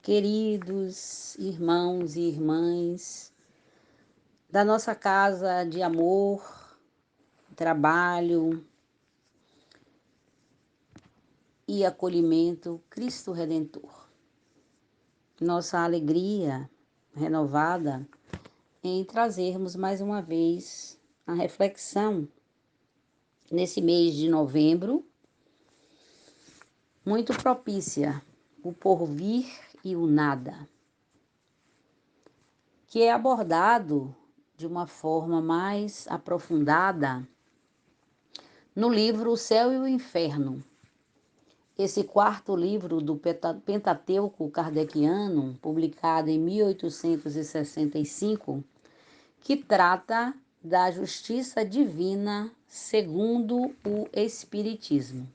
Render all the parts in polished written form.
Queridos irmãos e irmãs da nossa casa de amor, trabalho e acolhimento, Cristo Redentor. Nossa alegria renovada em trazermos mais uma vez a reflexão nesse mês de novembro, muito propícia, o porvir e o nada, que é abordado de uma forma mais aprofundada no livro O Céu e o Inferno, esse quarto livro do Pentateuco kardeciano, publicado em 1865, que trata da justiça divina segundo o Espiritismo.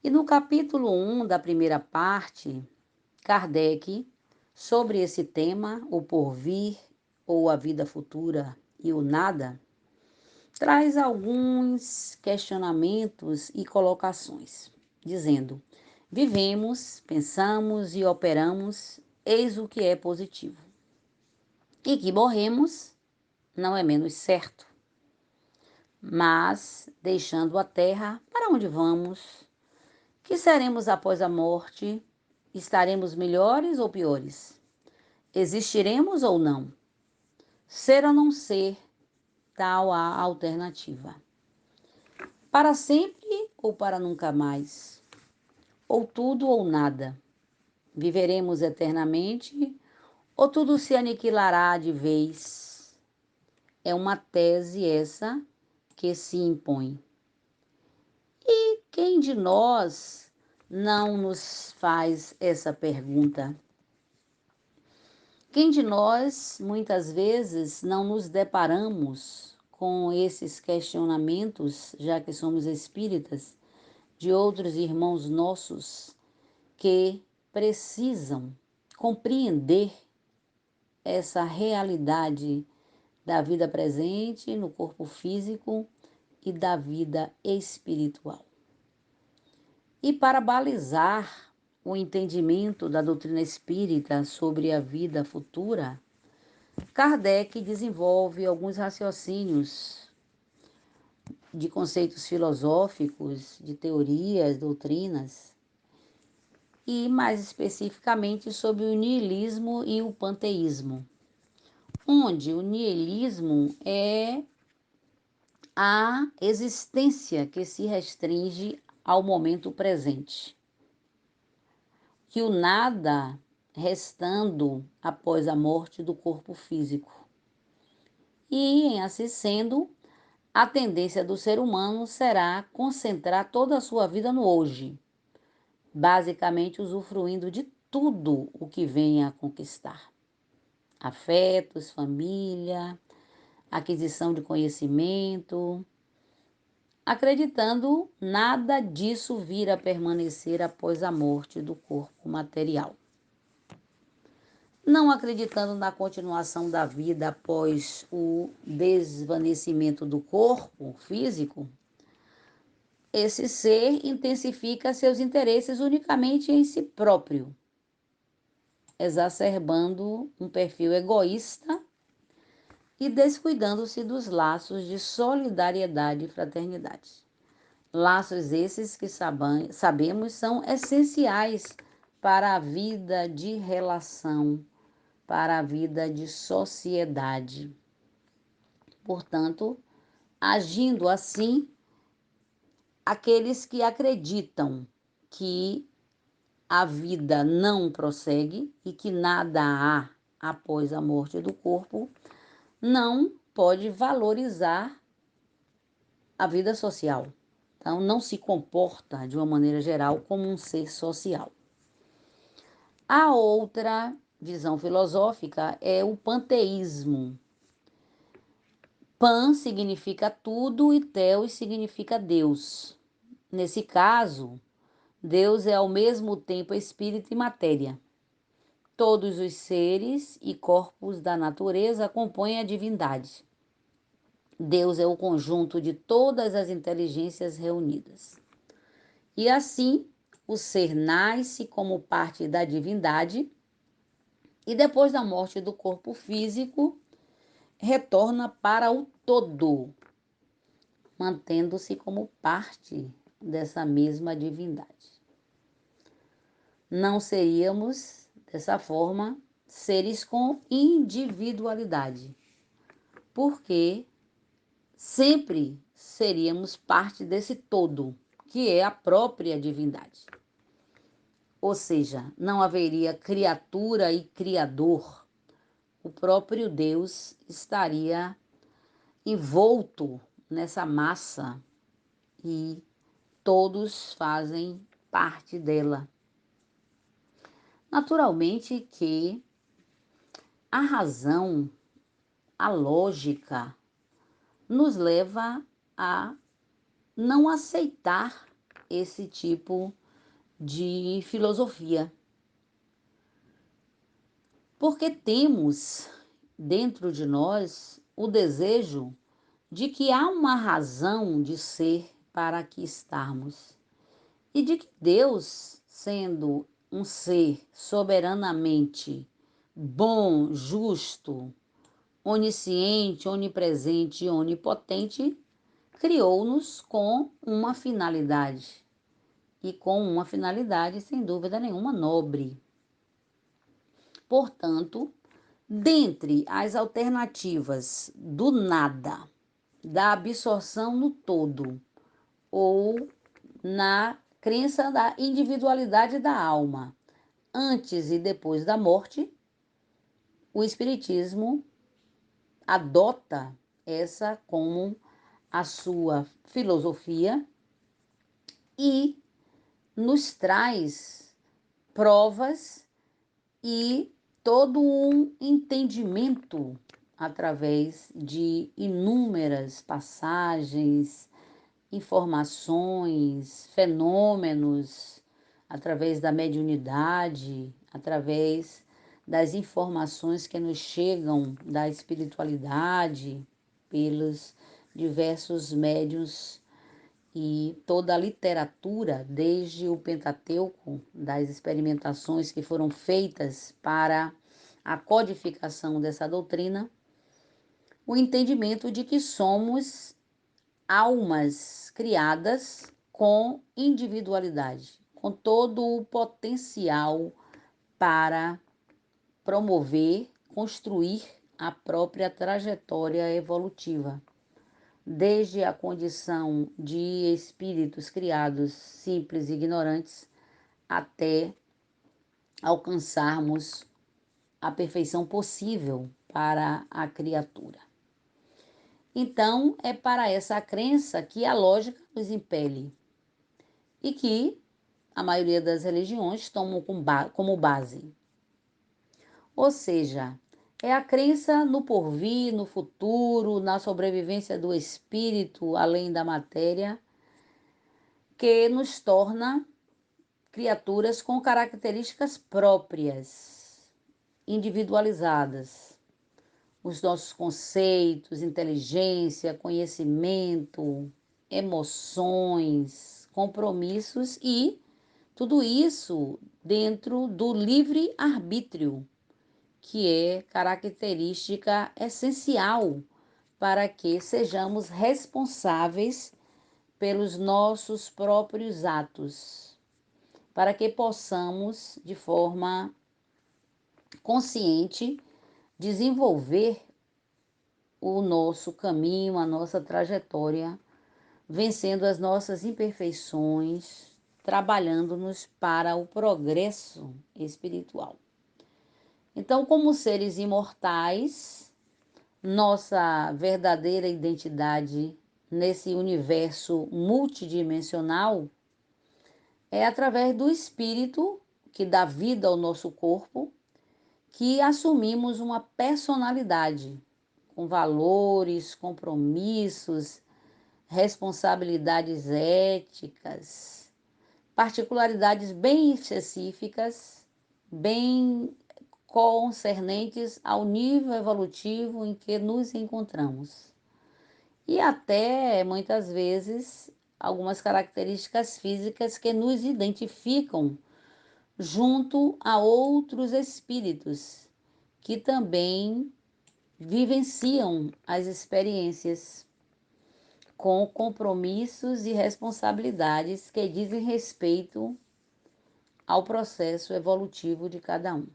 E no capítulo 1 da primeira parte, Kardec, sobre esse tema, o porvir ou a vida futura e o nada, traz alguns questionamentos e colocações, dizendo: vivemos, pensamos e operamos, eis o que é positivo. E que morremos não é menos certo. Mas, deixando a terra, para onde vamos? Que seremos após a morte? Estaremos melhores ou piores? Existiremos ou não? Ser ou não ser, tal a alternativa. Para sempre ou para nunca mais? Ou tudo ou nada? Viveremos eternamente ou tudo se aniquilará de vez? É uma tese essa que se impõe. E quem de nós não nos faz essa pergunta? Quem de nós, muitas vezes, não nos deparamos com esses questionamentos, já que somos espíritas, de outros irmãos nossos que precisam compreender essa realidade da vida presente no corpo físico e da vida espiritual. E para balizar o entendimento da doutrina espírita sobre a vida futura, Kardec desenvolve alguns raciocínios de conceitos filosóficos, de teorias, doutrinas, e mais especificamente sobre o niilismo e o panteísmo, onde o niilismo é a existência que se restringe ao momento presente, que o nada restando após a morte do corpo físico. E, em assim sendo, a tendência do ser humano será concentrar toda a sua vida no hoje, basicamente usufruindo de tudo o que venha a conquistar. Afetos, família, aquisição de conhecimento, acreditando nada disso vir a permanecer após a morte do corpo material. Não acreditando na continuação da vida após o desvanecimento do corpo físico, esse ser intensifica seus interesses unicamente em si próprio, exacerbando um perfil egoísta e descuidando-se dos laços de solidariedade e fraternidade. Laços esses que sabemos são essenciais para a vida de relação, para a vida de sociedade. Portanto, agindo assim, aqueles que acreditam que a vida não prossegue e que nada há após a morte do corpo, não pode valorizar a vida social. Então, não se comporta, de uma maneira geral, como um ser social. A outra visão filosófica é o panteísmo. Pan significa tudo e Theos significa Deus. Nesse caso, Deus é ao mesmo tempo espírito e matéria. Todos os seres e corpos da natureza compõem a divindade. Deus é o conjunto de todas as inteligências reunidas. E assim, o ser nasce como parte da divindade e depois da morte do corpo físico, retorna para o todo, mantendo-se como parte dessa mesma divindade. Não seríamos, dessa forma, seres com individualidade, porque sempre seríamos parte desse todo, que é a própria divindade. Ou seja, não haveria criatura e criador. O próprio Deus estaria envolto nessa massa e todos fazem parte dela. Naturalmente que a razão, a lógica, nos leva a não aceitar esse tipo de filosofia. Porque temos dentro de nós o desejo de que há uma razão de ser para aqui estarmos e de que Deus, sendo um ser soberanamente bom, justo, onisciente, onipresente e onipotente, criou-nos com uma finalidade. E com uma finalidade, sem dúvida nenhuma, nobre. Portanto, dentre as alternativas do nada, da absorção no todo, ou na crença da individualidade da alma, antes e depois da morte, o Espiritismo adota essa como a sua filosofia e nos traz provas e todo um entendimento através de inúmeras passagens, informações, fenômenos, através da mediunidade, através das informações que nos chegam da espiritualidade, pelos diversos médiuns e toda a literatura, desde o Pentateuco, das experimentações que foram feitas para a codificação dessa doutrina, o entendimento de que somos almas criadas com individualidade, com todo o potencial para promover, construir a própria trajetória evolutiva, desde a condição de espíritos criados simples e ignorantes até alcançarmos a perfeição possível para a criatura. Então, é para essa crença que a lógica nos impele e que a maioria das religiões tomam como base. Ou seja, é a crença no porvir, no futuro, na sobrevivência do espírito além da matéria, que nos torna criaturas com características próprias, individualizadas. Os nossos conceitos, inteligência, conhecimento, emoções, compromissos e tudo isso dentro do livre-arbítrio, que é característica essencial para que sejamos responsáveis pelos nossos próprios atos, para que possamos, de forma consciente, desenvolver o nosso caminho, a nossa trajetória, vencendo as nossas imperfeições, trabalhando-nos para o progresso espiritual. Então, como seres imortais, nossa verdadeira identidade nesse universo multidimensional é através do espírito que dá vida ao nosso corpo, que assumimos uma personalidade com valores, compromissos, responsabilidades éticas, particularidades bem específicas, bem concernentes ao nível evolutivo em que nos encontramos. E até, muitas vezes, algumas características físicas que nos identificam junto a outros espíritos que também vivenciam as experiências com compromissos e responsabilidades que dizem respeito ao processo evolutivo de cada um.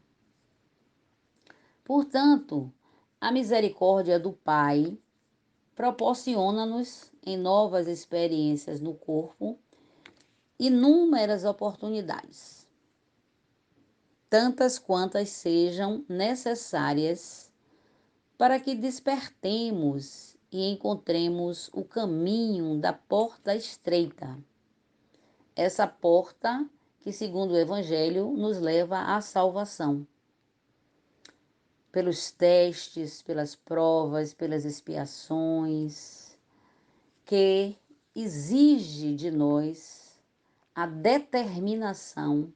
Portanto, a misericórdia do Pai proporciona-nos, em novas experiências no corpo, inúmeras oportunidades, tantas quantas sejam necessárias para que despertemos e encontremos o caminho da porta estreita. Essa porta que, segundo o Evangelho, nos leva à salvação. Pelos testes, pelas provas, pelas expiações, que exige de nós a determinação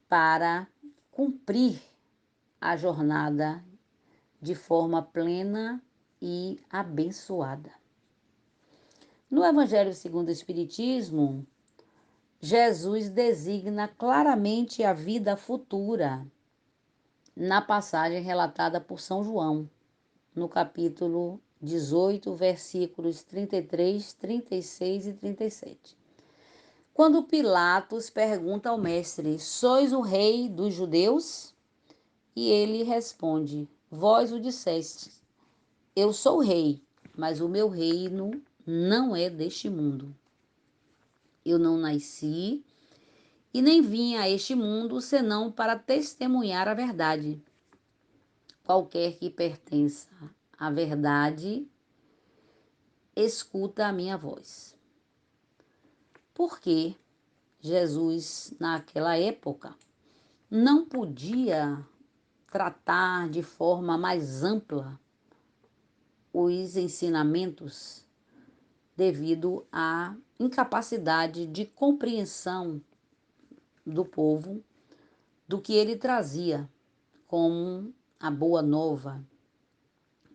para cumprir a jornada de forma plena e abençoada. No Evangelho segundo o Espiritismo, Jesus designa claramente a vida futura na passagem relatada por São João, no capítulo 18, versículos 33, 36 e 37. Quando Pilatos pergunta ao mestre: "Sois o rei dos judeus?" E ele responde: "Vós o dissestes. Eu sou rei, mas o meu reino não é deste mundo. Eu não nasci e nem vim a este mundo senão para testemunhar a verdade. Qualquer que pertença à verdade, escuta a minha voz." Porque Jesus, naquela época, não podia tratar de forma mais ampla os ensinamentos devido à incapacidade de compreensão do povo do que ele trazia como a boa nova,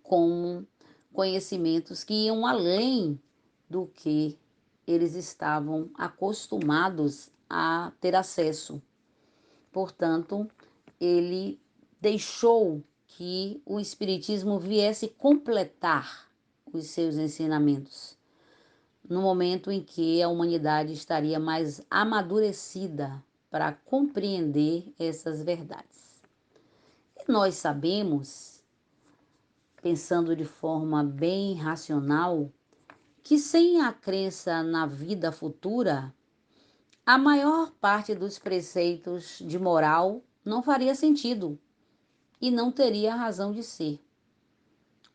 como conhecimentos que iam além do que eles estavam acostumados a ter acesso. Portanto, ele deixou que o Espiritismo viesse completar os seus ensinamentos, no momento em que a humanidade estaria mais amadurecida para compreender essas verdades. E nós sabemos, pensando de forma bem racional, que sem a crença na vida futura, a maior parte dos preceitos de moral não faria sentido e não teria razão de ser.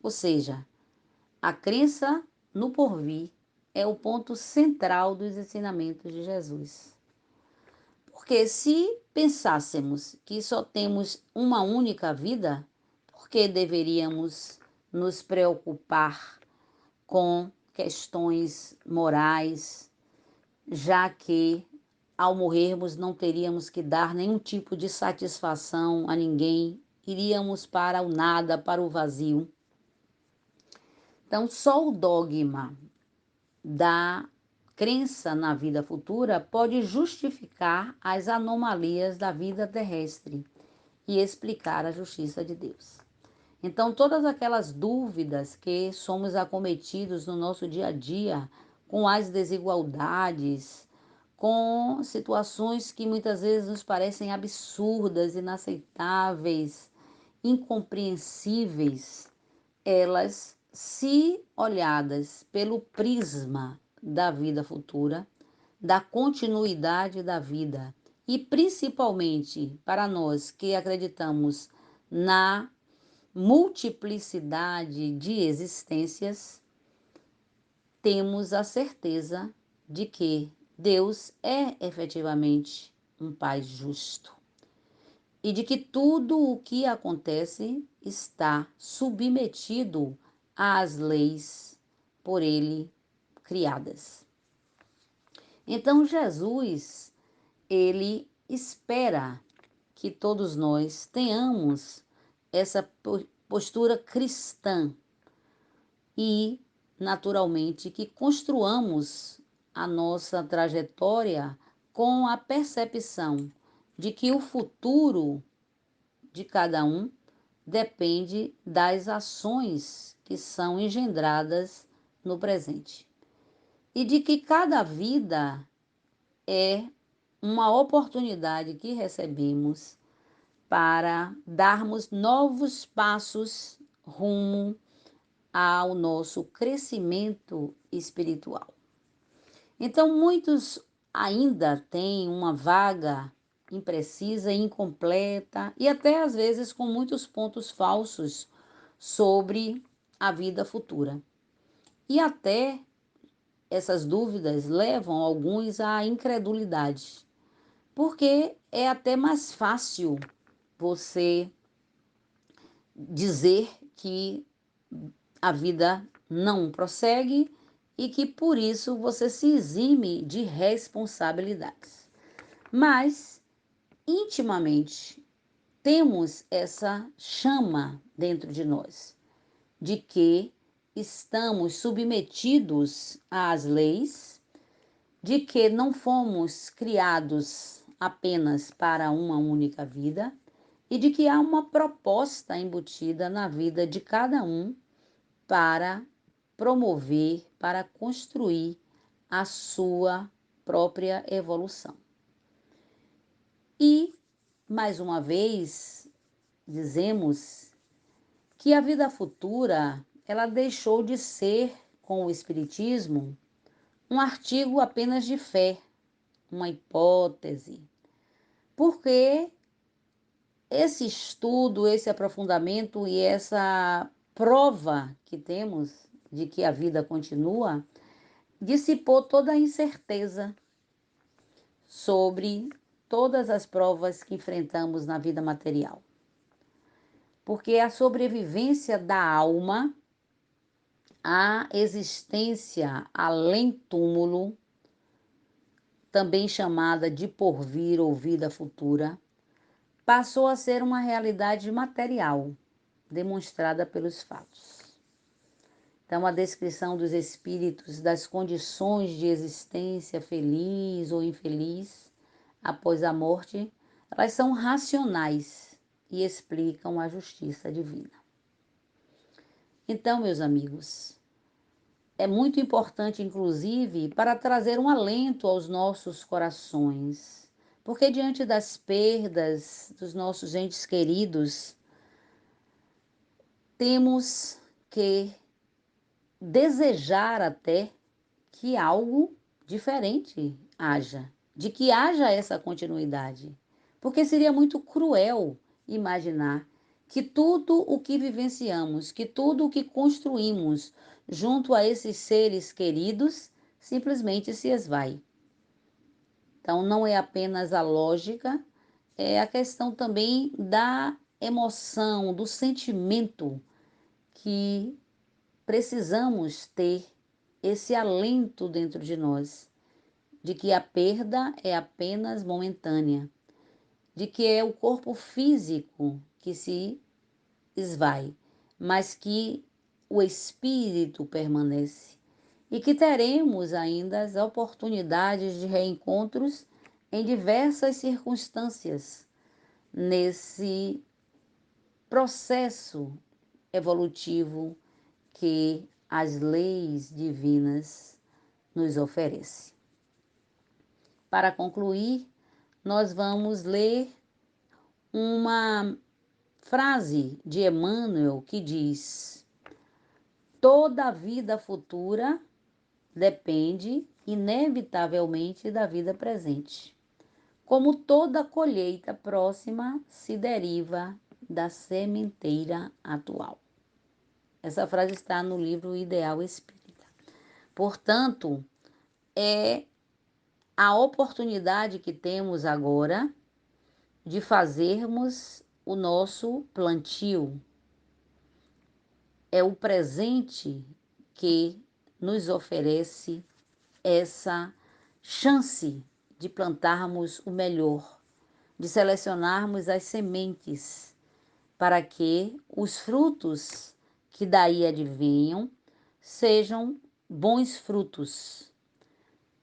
Ou seja, a crença no porvir é o ponto central dos ensinamentos de Jesus. Porque se pensássemos que só temos uma única vida, por que deveríamos nos preocupar com questões morais, já que ao morrermos não teríamos que dar nenhum tipo de satisfação a ninguém, iríamos para o nada, para o vazio. Então, só o dogma da crença na vida futura pode justificar as anomalias da vida terrestre e explicar a justiça de Deus. Então, todas aquelas dúvidas que somos acometidos no nosso dia a dia, com as desigualdades, com situações que muitas vezes nos parecem absurdas, inaceitáveis, incompreensíveis, elas, se olhadas pelo prisma da vida futura, da continuidade da vida, e principalmente para nós que acreditamos na multiplicidade de existências, temos a certeza de que Deus é efetivamente um Pai justo e de que tudo o que acontece está submetido às leis por Ele criadas. Então Jesus, ele espera que todos nós tenhamos essa postura cristã e, naturalmente, que construamos a nossa trajetória com a percepção de que o futuro de cada um depende das ações que são engendradas no presente. E de que cada vida é uma oportunidade que recebemos para darmos novos passos rumo ao nosso crescimento espiritual. Então, muitos ainda têm uma vaga imprecisa, incompleta e até às vezes com muitos pontos falsos sobre a vida futura. E até essas dúvidas levam alguns à incredulidade, porque é até mais fácil você dizer que a vida não prossegue e que por isso você se exime de responsabilidades. Mas, intimamente, temos essa chama dentro de nós, de que estamos submetidos às leis, de que não fomos criados apenas para uma única vida e de que há uma proposta embutida na vida de cada um para promover, para construir a sua própria evolução. E, mais uma vez, dizemos que a vida futura, ela deixou de ser, com o Espiritismo, um artigo apenas de fé, uma hipótese, porque esse estudo, esse aprofundamento e essa prova que temos de que a vida continua, dissipou toda a incerteza sobre todas as provas que enfrentamos na vida material. Porque a sobrevivência da alma, a existência além túmulo, também chamada de porvir ou vida futura, passou a ser uma realidade material, demonstrada pelos fatos. Então, a descrição dos espíritos das condições de existência feliz ou infeliz após a morte, elas são racionais e explicam a justiça divina. Então, meus amigos, é muito importante, inclusive, para trazer um alento aos nossos corações, porque diante das perdas dos nossos entes queridos, temos que desejar até que algo diferente haja, de que haja essa continuidade. Porque seria muito cruel imaginar que tudo o que vivenciamos, que tudo o que construímos junto a esses seres queridos simplesmente se esvai. Então, não é apenas a lógica, é a questão também da emoção, do sentimento que precisamos ter esse alento dentro de nós, de que a perda é apenas momentânea, de que é o corpo físico que se esvai, mas que o espírito permanece e que teremos ainda as oportunidades de reencontros em diversas circunstâncias nesse processo evolutivo que as leis divinas nos oferecem. Para concluir, nós vamos ler uma frase de Emmanuel que diz: toda vida futura depende inevitavelmente da vida presente, como toda colheita próxima se deriva da sementeira atual. Essa frase está no livro Ideal Espírita. Portanto, é a oportunidade que temos agora de fazermos o nosso plantio. É o presente que nos oferece essa chance de plantarmos o melhor, de selecionarmos as sementes para que os frutos que daí advenham sejam bons frutos,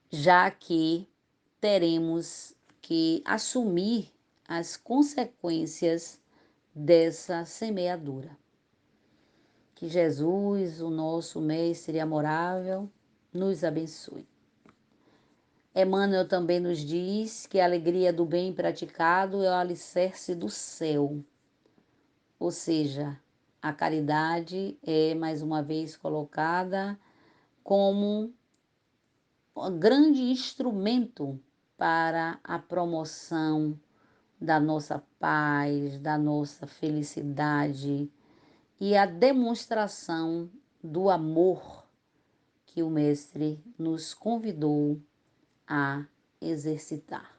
já que teremos que assumir as consequências dessa semeadura. Que Jesus, o nosso Mestre amorável, nos abençoe. Emmanuel também nos diz que a alegria do bem praticado é o alicerce do céu, ou seja, a caridade é mais uma vez colocada como um grande instrumento para a promoção da nossa paz, da nossa felicidade e a demonstração do amor que o Mestre nos convidou a exercitar.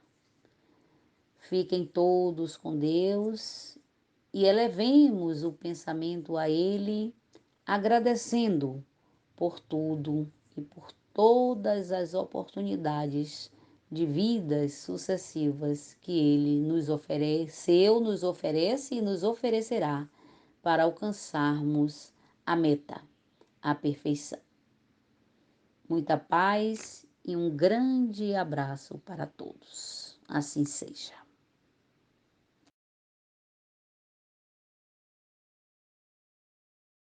Fiquem todos com Deus e elevemos o pensamento a Ele, agradecendo por tudo e por todas as oportunidades de vidas sucessivas que Ele nos ofereceu, nos oferece e nos oferecerá para alcançarmos a meta, a perfeição. Muita paz e um grande abraço para todos. Assim seja.